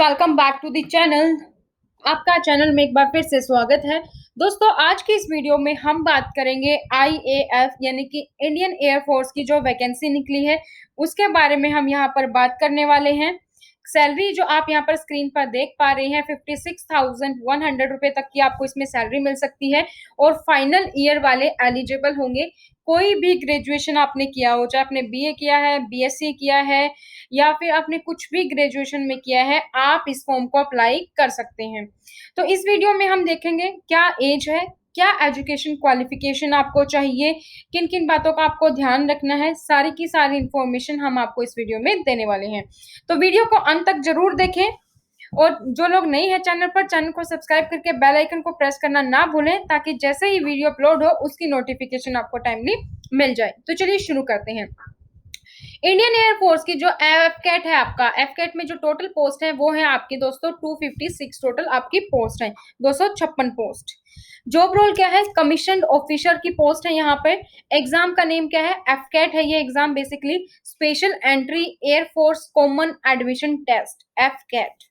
Welcome back to the channel. आपका channel में एक बार फिर से स्वागत है। दोस्तों, आज की इस वीडियो में हम बात करेंगे आईएएफ यानी कि इंडियन एयर फोर्स की जो वैकेंसी निकली है उसके बारे में हम यहाँ पर बात करने वाले हैं। सैलरी जो आप यहाँ पर स्क्रीन पर देख पा रहे हैं 56,100 रुपए तक की आपको इसमें सैलरी मिल सकती है और फाइनल ईयर वाले एलिजिबल होंगे। कोई भी ग्रेजुएशन आपने किया हो, चाहे आपने बीए किया है, बीएससी किया है या फिर आपने कुछ भी ग्रेजुएशन में किया है, आप इस फॉर्म को अप्लाई कर सकते हैं। तो इस वीडियो में हम देखेंगे क्या एज है, क्या एजुकेशन क्वालिफिकेशन आपको चाहिए, किन किन बातों का आपको ध्यान रखना है, सारी की सारी इंफॉर्मेशन हम आपको इस वीडियो में देने वाले हैं। तो वीडियो को अंत तक जरूर देखें और जो लोग नए हैं चैनल पर, चैनल को सब्सक्राइब करके बेल आइकन को प्रेस करना ना भूलें ताकि जैसे ही वीडियो अपलोड हो उसकी नोटिफिकेशन आपको टाइमली मिल जाए। तो चलिए शुरू करते हैं। इंडियन एयर फोर्स की जो एफकेट है, आपका एफकेट में जो टोटल पोस्ट है वो है आपकी दोस्तों 256 टोटल आपकी पोस्ट है, 256 पोस्ट। जॉब रोल क्या है? कमीशन ऑफिसर की पोस्ट है यहाँ पे। एग्जाम का नेम क्या है? एफकेट है ये exam, basically special entry air force common admission test, AFCAT.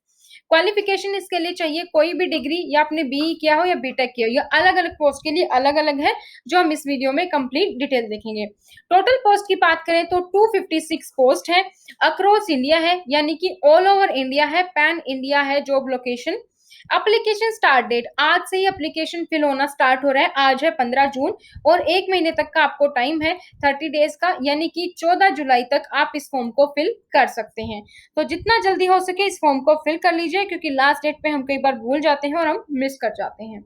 Qualification इसके लिए चाहिए कोई भी डिग्री, या आपने बीई किया हो या बीटेक किया हो, या अलग अलग पोस्ट के लिए अलग अलग है जो हम इस वीडियो में कंप्लीट डिटेल देखेंगे। टोटल पोस्ट की बात करें तो 256 पोस्ट है, अक्रॉस इंडिया है यानी कि ऑल ओवर इंडिया है, पैन इंडिया है job location. Application start date, आज से ही एप्लीकेशन फिल होना स्टार्ट हो रहा है। आज है 15 जून और एक महीने तक का आपको टाइम है, 30 डेज का, यानी कि 14 जुलाई तक आप इस फॉर्म को फिल कर सकते हैं। तो जितना जल्दी हो सके इस फॉर्म को फिल कर लीजिए, क्योंकि लास्ट डेट पे हम कई बार भूल जाते हैं और हम मिस कर जाते हैं।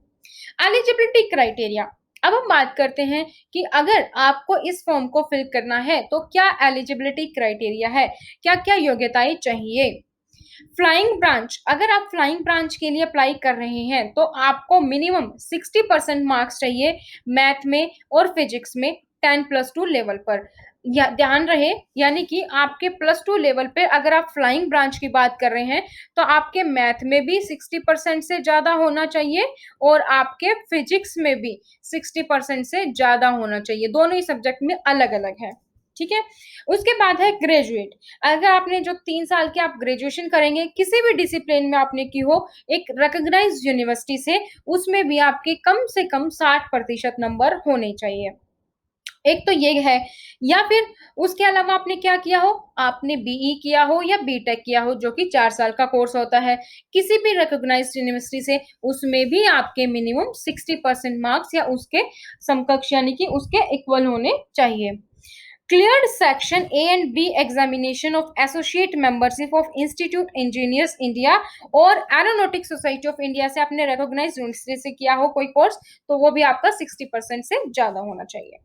एलिजिबिलिटी क्राइटेरिया, अब हम बात करते हैं कि अगर आपको इस फॉर्म को फिल करना है तो क्या एलिजिबिलिटी क्राइटेरिया है, क्या क्या योग्यताएं चाहिए। फ्लाइंग ब्रांच, अगर आप फ्लाइंग ब्रांच के लिए अप्लाई कर रहे हैं तो आपको मिनिमम 60% मार्क्स चाहिए मैथ में और फिजिक्स में 10+2 लेवल पर। या ध्यान रहे, यानी कि आपके +2 लेवल पे अगर आप फ्लाइंग ब्रांच की बात कर रहे हैं तो आपके मैथ में भी 60% से ज्यादा होना चाहिए और आपके फिजिक्स में भी 60% से ज्यादा होना चाहिए। दोनों ही सब्जेक्ट में अलग अलग है, ठीक है। उसके बाद है ग्रेजुएट, अगर आपने जो 3 साल के आप ग्रेजुएशन करेंगे किसी भी डिसिप्लिन में आपने की हो एक रिकॉग्नाइज्ड यूनिवर्सिटी से, उसमें भी आपके कम से कम 60% नंबर होने चाहिए। एक तो ये है, या फिर उसके अलावा आपने क्या किया हो, आपने बीई किया हो या बीटेक किया हो जो कि 4 साल का कोर्स होता है किसी भी रिकॉग्नाइज्ड यूनिवर्सिटी से, उसमें भी आपके मिनिमम 60% मार्क्स या उसके समकक्ष यानी कि उसके इक्वल होने चाहिए। Cleared section A and B examination of associate membership of Institute Engineers India और Aeronautic Society of India से आपने recognized यूनिवर्सिटी से किया हो कोई कोर्स, तो वो भी आपका 60% से ज्यादा होना चाहिए।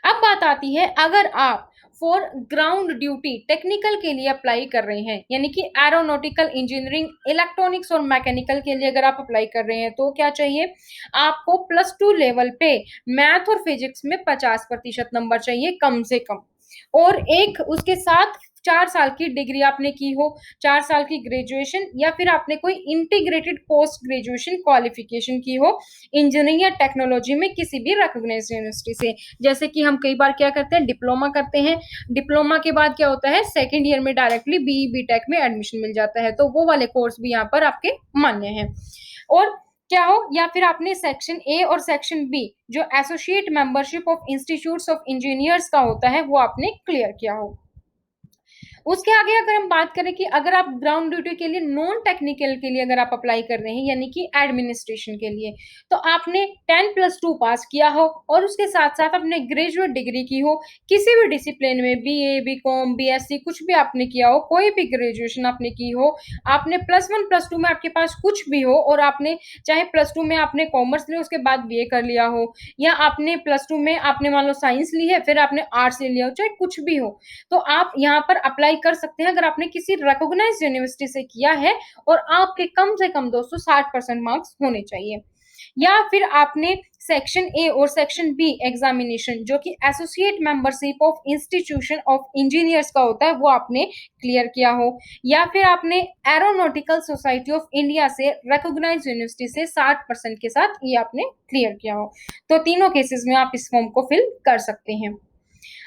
अब बात आती है, अगर आप फॉर ग्राउंड ड्यूटी टेक्निकल के लिए अप्लाई कर रहे हैं, यानी कि एरोनॉटिकल इंजीनियरिंग, इलेक्ट्रॉनिक्स और मैकेनिकल के लिए अगर आप अप्लाई कर रहे हैं तो क्या चाहिए, आपको +2 लेवल पे मैथ और फिजिक्स में 50% नंबर चाहिए कम से कम, और एक उसके साथ 4 साल की डिग्री आपने की हो, 4 साल की ग्रेजुएशन, या फिर आपने कोई इंटीग्रेटेड पोस्ट ग्रेजुएशन क्वालिफिकेशन की हो इंजीनियरिंग या टेक्नोलॉजी में किसी भी रिकॉग्नाइज्ड यूनिवर्सिटी से। जैसे कि हम कई बार क्या करते हैं, डिप्लोमा करते हैं, डिप्लोमा के बाद क्या होता है सेकेंड ईयर में डायरेक्टली बीई बीटेक में एडमिशन मिल जाता है, तो वो वाले कोर्स भी यहाँ पर आपके मान्य हैं। और क्या हो, या फिर आपने सेक्शन ए और सेक्शन बी जो associate membership of institutes of engineers का होता है वो आपने क्लियर किया हो। उसके आगे अगर हम बात करें कि अगर आप ग्राउंड ड्यूटी के लिए नॉन टेक्निकल के लिए अगर आप अप्लाई कर रहे हैं यानी कि एडमिनिस्ट्रेशन के लिए, तो आपने 10+2 पास किया हो और उसके साथ साथ आपने ग्रेजुएट डिग्री की हो किसी भी डिसिप्लिन में, बीए बीकॉम बीएससी कुछ भी आपने किया हो, कोई भी ग्रेजुएशन आपने की हो, आपने +1 +2 में आपके पास कुछ भी हो और आपने चाहे +2 में आपने कॉमर्स लिया उसके बाद बीए कर लिया हो, या आपने +2 में आपने मान लो साइंस ली है फिर आपने आर्ट्स ले लिया हो, चाहे कुछ भी हो, तो आप यहाँ पर अप्लाई कर सकते हैं अगर आपने किसी रिकॉग्नाइज्ड यूनिवर्सिटी से किया है और आपके कम से कम दोस्तों 60% मार्क्स होने चाहिए। या फिर आपने सेक्शन ए और सेक्शन बी एग्जामिनेशन जो कि associate membership of institution of engineers का होता है वो आपने क्लियर किया हो, या फिर आपने एरोनॉटिकल सोसाइटी ऑफ इंडिया से रिकॉग्नाइज्ड यूनिवर्सिटी से 60% के साथ ये आपने क्लियर किया हो। तो तीनों केसेस में आप इस फॉर्म को फिल कर सकते हैं।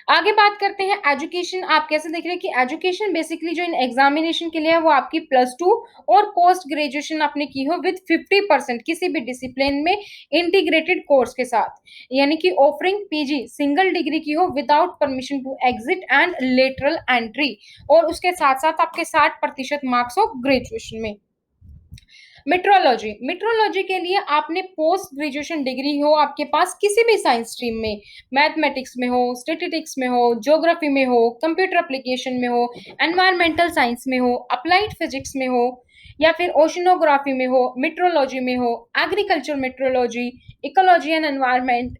आगे बात करते हैं एजुकेशन। आप कैसे देख रहे हैं कि एजुकेशन बेसिकली जो इन एग्जामिनेशन के लिए है वो आपकी +2 और पोस्ट ग्रेजुएशन आपने की हो विद 50% किसी भी डिसिप्लिन में इंटीग्रेटेड कोर्स के साथ, यानी कि ऑफरिंग पीजी सिंगल डिग्री की हो without permission to exit and lateral entry, और उसके साथ साथ आपके 60% मार्क्स हो ग्रेजुएशन में। मेट्रोलॉजी, मेट्रोलॉजी के लिए आपने पोस्ट ग्रेजुएशन डिग्री हो आपके पास किसी भी साइंस स्ट्रीम में, मैथमेटिक्स में हो, स्टैटिस्टिक्स में हो, ज्योग्राफी में हो, कंप्यूटर एप्लीकेशन में हो, एनवायरमेंटल साइंस में हो, अप्लाइड फिजिक्स में हो, या फिर ओशनोग्राफी में हो, मेट्रोलॉजी में हो, agriculture metrology, ecology and environment,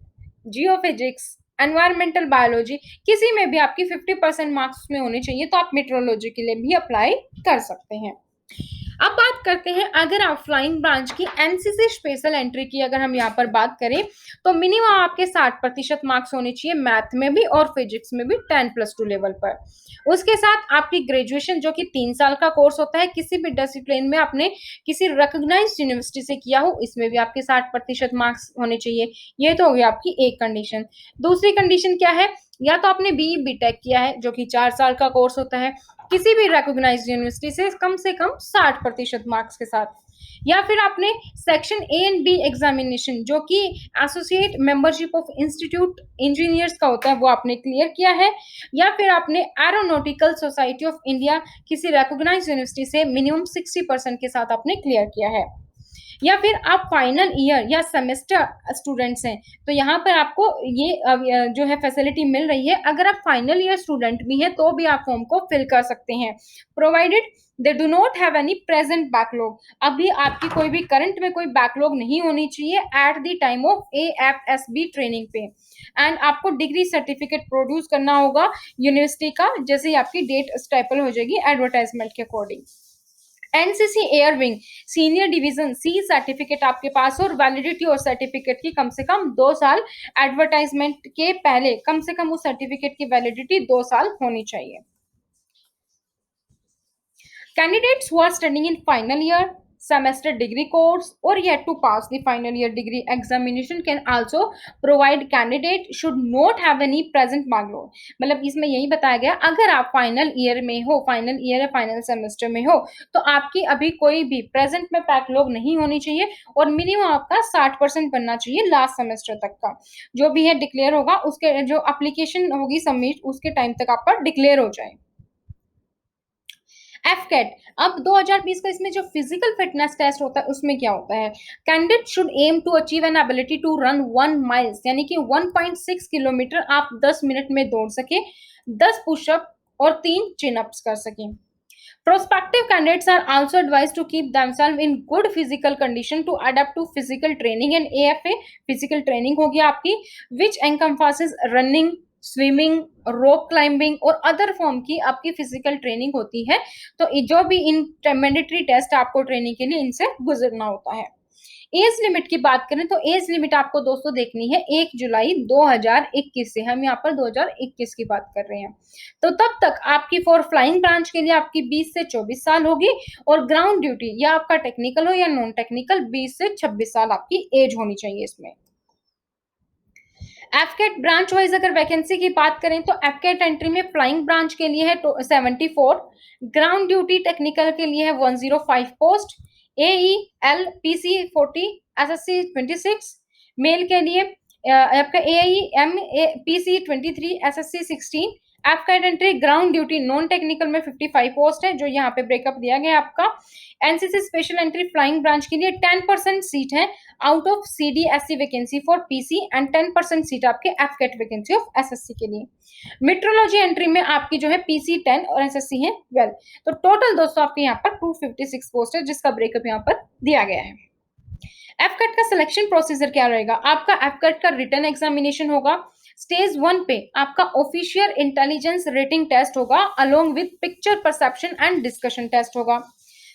geophysics, environmental biology, किसी में भी आपकी 50% मार्क्स में होने चाहिए, तो आप मेट्रोलॉजी के लिए भी अप्लाई कर सकते हैं। अब बात करते हैं, अगर आप फ्लाइंग ब्रांच की एनसीसी स्पेशल एंट्री की अगर हम यहाँ पर बात करें, तो मिनिमम आपके 60% मार्क्स होने चाहिए मैथ में भी और फिजिक्स में भी 10+2 लेवल पर। उसके साथ आपकी ग्रेजुएशन जो कि 3 साल का कोर्स होता है, किसी भी डिसिप्लिन में आपने किसी रिकॉग्नाइज्ड यूनिवर्सिटी से किया हो, इसमें भी आपके 60% मार्क्स होने चाहिए। ये तो हो गई आपकी एक कंडीशन। दूसरी कंडीशन क्या है, या तो आपने बीई बीटेक किया है जो कि 4 साल का कोर्स होता है, किसी भी रिकॉग्नाइज्ड यूनिवर्सिटी से कम 60% मार्क्स के साथ, या फिर आपने section A and B examination जो कि associate membership of institute engineers का होता है वो आपने क्लियर किया है, या फिर आपने एरोनॉटिकल सोसाइटी ऑफ इंडिया किसी रिकॉग्नाइज्ड यूनिवर्सिटी से मिनिमम 60% के साथ आपने क्लियर किया है, या फिर आप फाइनल ईयर या सेमेस्टर स्टूडेंट्स हैं, तो यहाँ पर आपको ये जो है फैसिलिटी मिल रही है। अगर आप फाइनल ईयर स्टूडेंट भी हैं तो भी आप फॉर्म को फिल कर सकते हैं, provided they do not have any present backlog. अभी आपकी कोई भी करंट में कोई बैकलॉग नहीं होनी चाहिए at the time of AFSB training पे, एंड आपको डिग्री सर्टिफिकेट प्रोड्यूस करना होगा यूनिवर्सिटी का, जैसे ही आपकी डेट स्टेपल हो जाएगी एडवर्टाइजमेंट के according. NCC air wing senior division C certificate आपके पास हो और वैलिडिटी और सर्टिफिकेट की कम से कम 2 साल, एडवर्टाइजमेंट के पहले कम से कम उस सर्टिफिकेट की वैलिडिटी 2 साल होनी चाहिए। Candidates who are studying in final year, semester degree course or yet to pass the final year degree examination can also provide candidate should not have any present backlog। मतलब इसमें यही बताया गया, अगर आप फाइनल ईयर में हो, final year या फाइनल सेमेस्टर में हो, तो आपकी अभी कोई भी प्रेजेंट में बैकलॉग नहीं होनी चाहिए और मिनिमम आपका 60% बनना चाहिए लास्ट सेमेस्टर तक का, जो भी है डिक्लेयर होगा उसके जो एप्लीकेशन होगी सबमिट उसके टाइम तक आपका डिक्लेयर हो जाए। एफकेट, अब 2020 का इसमें जो फिजिकल फिटनेस टेस्ट होता है उसमें क्या होता है, candidate should aim to achieve an ability to run 1 miles, यानी कि 1.6 किलोमीटर आप 10 मिनट में दौड़ सके, 10 पुशअप और 3 चिन अप्स कर सके। Prospective candidates are also advised to keep themselves in good physical condition to adapt to physical training and AFA physical training होगी आपकी, which encompasses running, swimming, rope climbing और other form की आपकी physical training होती है। तो जो भी इन मैंडेटरी टेस्ट आपको ट्रेनिंग के लिए इनसे गुजरना होता है। एज लिमिट की बात करें तो एज लिमिट आपको दोस्तों देखनी है 1 जुलाई 2021 से, हम यहाँ पर 2021 की बात कर रहे हैं, तो तब तक आपकी फॉर फ्लाइंग ब्रांच के लिए आपकी 20 से 24 साल होगी और ग्राउंड ड्यूटी या आपका टेक्निकल हो या नॉन टेक्निकल 20 से 26 साल आपकी एज होनी चाहिए इसमें। एफकेट ब्रांच वाइज अगर वैकेंसी की बात करें तो एफकेट एंट्री में फ्लाइंग ब्रांच के लिए है 74, ग्राउंड ड्यूटी टेक्निकल के लिए है 105 post, AE PC 40, SSC 26, male के लिए आपका AE M PC 23, SSC 16। AFCAT entry ground duty non technical में 55 पोस्ट है जो यहाँ पे ब्रेकअप दिया गया आपका। NCC special entry flying branch के लिए 10% सीट है out of CDSC vacancy for PC and 10% seat आपके एफकेट वैकेंसी ऑफ एसएससी के लिए। मेट्रोलॉजी एंट्री में आपकी जो है पीसी 10 और एसएससी है 12, तो टोटल दोस्तों आपके यहाँ पर 256 पोस्ट है जिसका ब्रेकअप यहाँ पर दिया गया है। एफकेट का सिलेक्शन प्रोसीजर क्या रहेगा, आपका एफकेट का रिटन एग्जामिनेशन होगा, स्टेज 1 पे आपका ऑफिशियल इंटेलिजेंस रेटिंग टेस्ट होगा along with picture perception and discussion test होगा,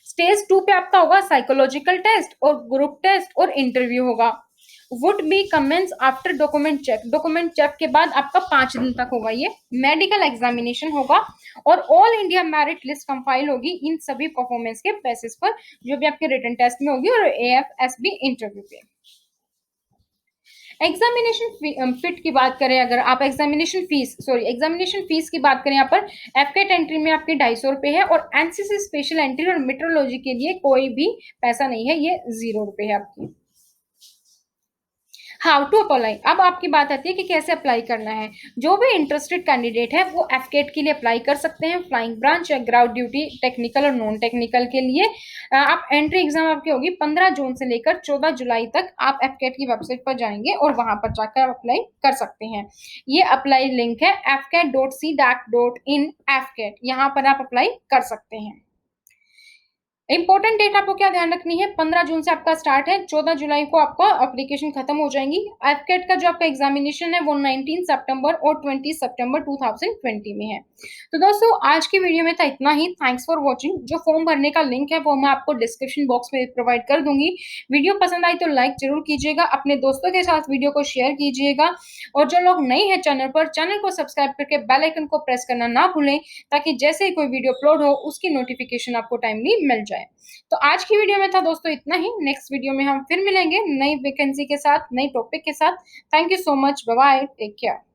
स्टेज 2 पे आपका होगा साइकोलॉजिकल टेस्ट और ग्रुप टेस्ट और इंटरव्यू होगा, would be commence after document check, document check के बाद आपका 5 दिन तक होगा ये, मेडिकल एग्जामिनेशन होगा और all India merit list compile होगी इन सभी परफॉर्मेंस के बेसिस पर जो भी आपके रिटन टेस्ट में होगी और AFSB इंटरव्यू पे। फिट की बात करें, अगर आप एग्जामिनेशन फीस की बात करें, यहाँ पर एफकेट एंट्री में आपकी 250 रुपए है, और एनसीसी स्पेशल एंट्री और मेट्रोलॉजी के लिए कोई भी पैसा नहीं है, ये 0 रुपए है आपकी। हाउ टू अप्लाई, अब आपकी बात आती है कि कैसे अप्लाई करना है। जो भी इंटरेस्टेड कैंडिडेट है वो एफकेट के लिए अप्लाई कर सकते हैं, फ्लाइंग ब्रांच या ग्राउंड ड्यूटी, टेक्निकल और नॉन टेक्निकल के लिए। आप एंट्री एग्जाम आपकी होगी 15 जून से लेकर 14 जुलाई तक। आप एफकेट की वेबसाइट पर जाएंगे और वहां पर जाकर अप्लाई कर सकते हैं। ये अप्लाई लिंक है fcat.cdac.in fcat, यहाँ पर आप अप्लाई कर सकते हैं। इंपॉर्टेंट डेट आपको क्या ध्यान रखनी है, 15 जून से आपका स्टार्ट है, 14 जुलाई को आपका एप्लीकेशन खत्म हो जाएंगी। एफकेट का जो आपका एग्जामिनेशन है वो 19 सितंबर और 20 सितंबर 2020 में है। तो दोस्तों आज की वीडियो में था इतना ही। Thanks for watching. जो फॉर्म भरने का लिंक है वो मैं आपको डिस्क्रिप्शन बॉक्स में प्रोवाइड कर दूंगी। वीडियो पसंद आई तो लाइक जरूर कीजिएगा, अपने दोस्तों के साथ वीडियो को शेयर कीजिएगा, और जो लोग नए हैं चैनल पर, चैनल को सब्सक्राइब करके बेल आइकन को प्रेस करना ना भूलें, ताकि जैसे ही कोई वीडियो अपलोड हो उसकी नोटिफिकेशन आपको टाइमली मिल जाए। तो आज की वीडियो में था दोस्तों इतना ही। नेक्स्ट वीडियो में हम फिर मिलेंगे नई वैकेंसी के साथ, नई टॉपिक के साथ। Thank you so much, bye bye, take care.